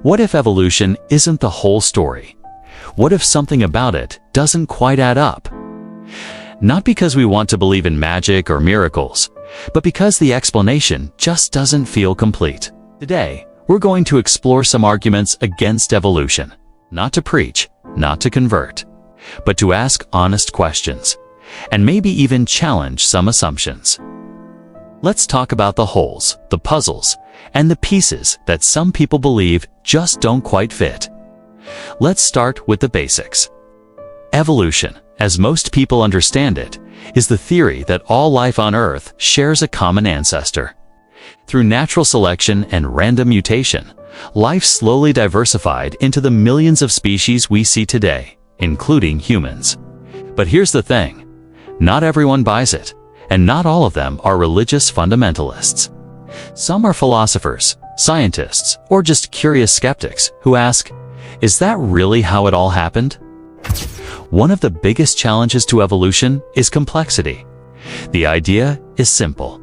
What if evolution isn't the whole story? What if something about it doesn't quite add up? Not because we want to believe in magic or miracles, but because the explanation just doesn't feel complete. Today, we're going to explore some arguments against evolution, not to preach, not to convert, but to ask honest questions, and maybe even challenge some assumptions. Let's talk about the holes, the puzzles, and the pieces that some people believe just don't quite fit. Let's start with the basics. Evolution, as most people understand it, is the theory that all life on Earth shares a common ancestor. Through natural selection and random mutation, life slowly diversified into the millions of species we see today, including humans. But here's the thing, not everyone buys it, and not all of them are religious fundamentalists. Some are philosophers, scientists, or just curious skeptics who ask, is that really how it all happened? One of the biggest challenges to evolution is complexity. The idea is simple.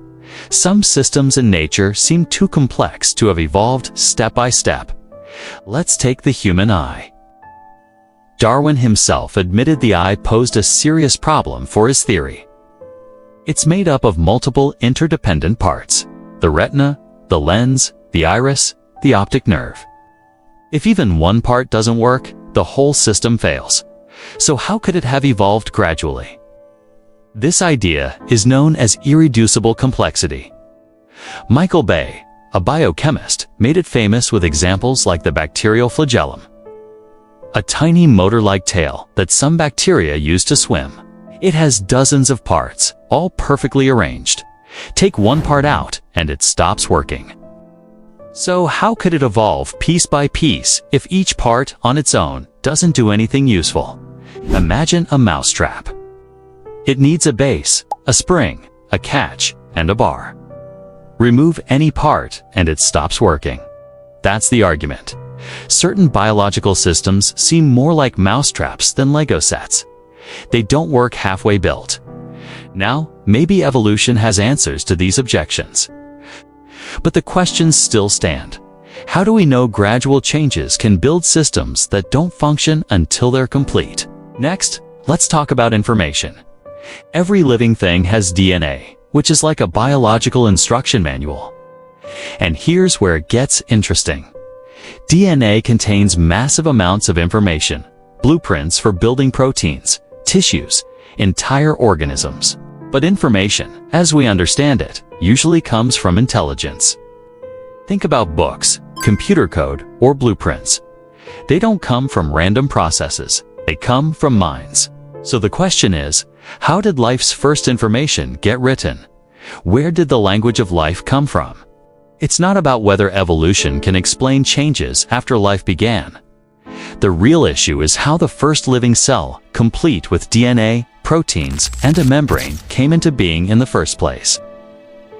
Some systems in nature seem too complex to have evolved step by step. Let's take the human eye. Darwin himself admitted the eye posed a serious problem for his theory. It's made up of multiple interdependent parts: the retina, the lens, the iris, the optic nerve. If even one part doesn't work, the whole system fails. So how could it have evolved gradually? This idea is known as irreducible complexity. Michael Bay, a biochemist, made it famous with examples like the bacterial flagellum, a tiny motor-like tail that some bacteria use to swim. It has dozens of parts, all perfectly arranged. Take one part out, and it stops working. So how could it evolve piece by piece if each part on its own doesn't do anything useful? Imagine a mousetrap. It needs a base, a spring, a catch, and a bar. Remove any part, and it stops working. That's the argument. Certain biological systems seem more like mousetraps than Lego sets. They don't work halfway built. Now, maybe evolution has answers to these objections. But the questions still stand. How do we know gradual changes can build systems that don't function until they're complete? Next, let's talk about information. Every living thing has DNA, which is like a biological instruction manual. And here's where it gets interesting. DNA contains massive amounts of information, blueprints for building proteins, tissues, entire organisms. But information, as we understand it, usually comes from intelligence. Think about books, computer code, or blueprints. They don't come from random processes, they come from minds. So the question is, how did life's first information get written? Where did the language of life come from? It's not about whether evolution can explain changes after life began. The real issue is how the first living cell, complete with DNA, proteins, and a membrane, came into being in the first place.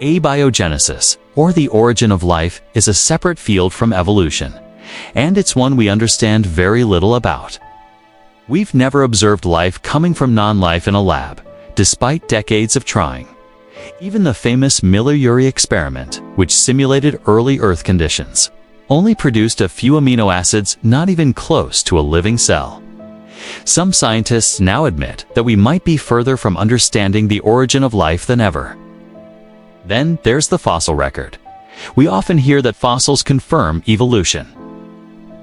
Abiogenesis, or the origin of life, is a separate field from evolution, and it's one we understand very little about. We've never observed life coming from non-life in a lab, despite decades of trying. Even the famous Miller-Urey experiment, which simulated early Earth conditions, only produced a few amino acids not even close to a living cell. Some scientists now admit that we might be further from understanding the origin of life than ever. Then there's the fossil record. We often hear that fossils confirm evolution.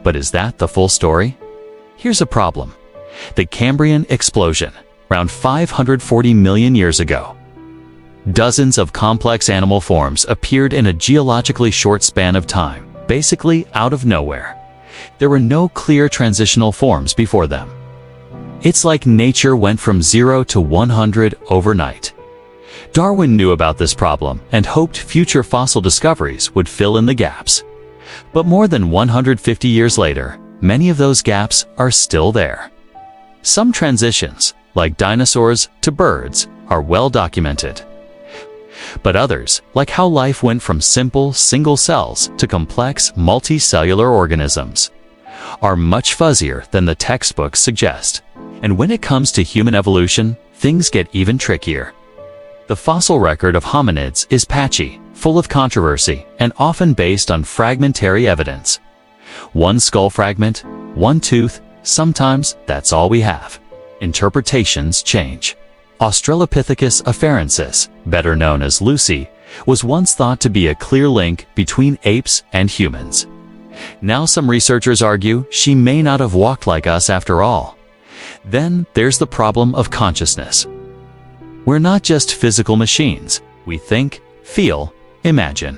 But is that the full story? Here's a problem. The Cambrian Explosion, around 540 million years ago. Dozens of complex animal forms appeared in a geologically short span of time, basically out of nowhere. There were no clear transitional forms before them. It's like nature went from 0 to 100 overnight. Darwin knew about this problem and hoped future fossil discoveries would fill in the gaps. But more than 150 years later, many of those gaps are still there. Some transitions, like dinosaurs to birds, are well documented. But others, like how life went from simple single cells to complex multicellular organisms, are much fuzzier than the textbooks suggest. And when it comes to human evolution, things get even trickier. The fossil record of hominids is patchy, full of controversy, and often based on fragmentary evidence. One skull fragment, one tooth, sometimes that's all we have. Interpretations change. Australopithecus afarensis, better known as Lucy, was once thought to be a clear link between apes and humans. Now some researchers argue she may not have walked like us after all. Then there's the problem of consciousness. We're not just physical machines. We think, feel, imagine.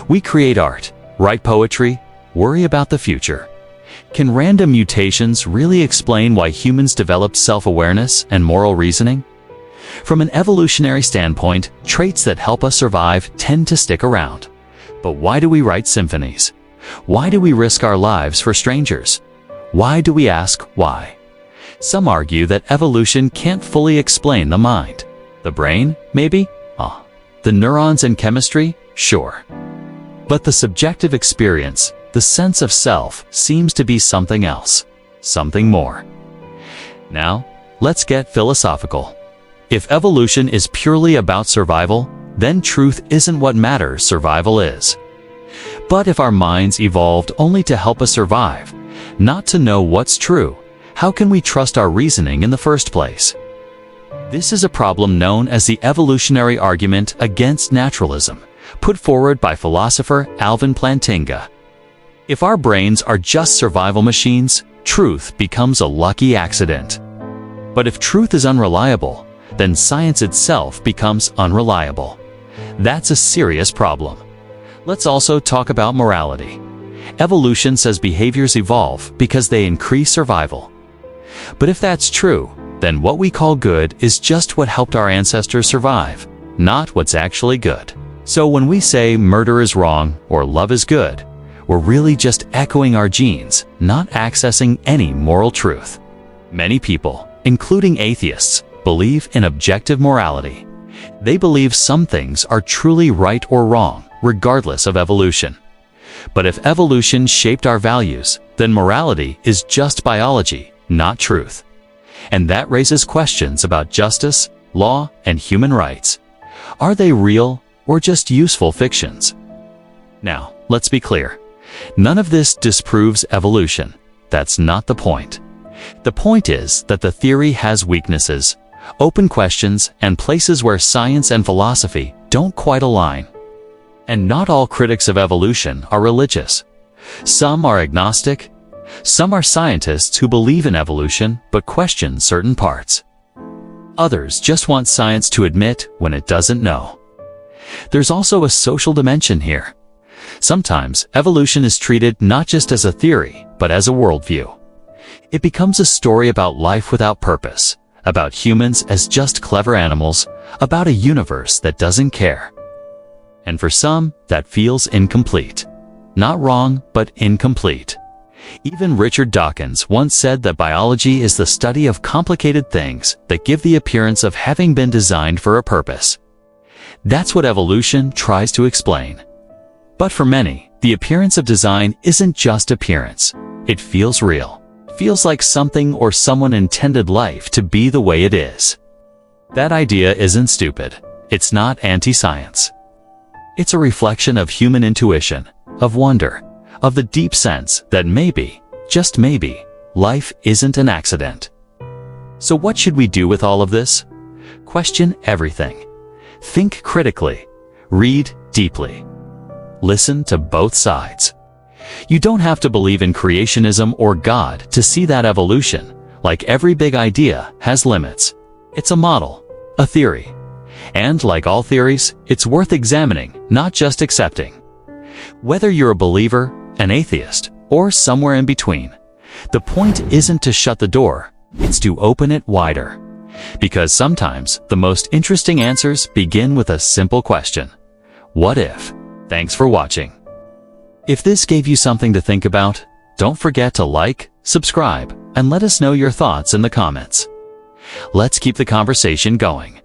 We create art, write poetry, worry about the future. Can random mutations really explain why humans developed self-awareness and moral reasoning? From an evolutionary standpoint, traits that help us survive tend to stick around. But why do we write symphonies? Why do we risk our lives for strangers? Why do we ask why? Some argue that evolution can't fully explain the mind. The brain, maybe? The neurons and chemistry? Sure. But the subjective experience, the sense of self, seems to be something else, something more. Now, let's get philosophical. If evolution is purely about survival, then truth isn't what matters, survival is. But if our minds evolved only to help us survive, not to know what's true, how can we trust our reasoning in the first place? This is a problem known as the evolutionary argument against naturalism, put forward by philosopher Alvin Plantinga. If our brains are just survival machines, truth becomes a lucky accident. But if truth is unreliable, then science itself becomes unreliable. That's a serious problem. Let's also talk about morality. Evolution says behaviors evolve because they increase survival. But if that's true, then what we call good is just what helped our ancestors survive, not what's actually good. So when we say murder is wrong or love is good, we're really just echoing our genes, not accessing any moral truth. Many people, including atheists, believe in objective morality. They believe some things are truly right or wrong, regardless of evolution. But if evolution shaped our values, then morality is just biology, not truth. And that raises questions about justice, law, and human rights. Are they real or just useful fictions? Now, let's be clear. None of this disproves evolution. That's not the point. The point is that the theory has weaknesses, open questions, and places where science and philosophy don't quite align. And not all critics of evolution are religious. Some are agnostic. Some are scientists who believe in evolution but question certain parts. Others just want science to admit when it doesn't know. There's also a social dimension here. Sometimes evolution is treated not just as a theory, but as a worldview. It becomes a story about life without purpose, about humans as just clever animals, about a universe that doesn't care. And for some, that feels incomplete. Not wrong, but incomplete. Even Richard Dawkins once said that biology is the study of complicated things that give the appearance of having been designed for a purpose. That's what evolution tries to explain. But for many, the appearance of design isn't just appearance. It feels real. Feels like something or someone intended life to be the way it is. That idea isn't stupid. It's not anti-science. It's a reflection of human intuition, of wonder, of the deep sense that maybe, just maybe, life isn't an accident. So what should we do with all of this? Question everything. Think critically. Read deeply. Listen to both sides. You don't have to believe in creationism or God to see that evolution, like every big idea, has limits. It's a model, a theory. And like all theories, it's worth examining, not just accepting. Whether you're a believer, an atheist, or somewhere in between, the point isn't to shut the door, it's to open it wider. Because sometimes the most interesting answers begin with a simple question. What if? Thanks for watching. If this gave you something to think about, don't forget to like, subscribe, and let us know your thoughts in the comments. Let's keep the conversation going.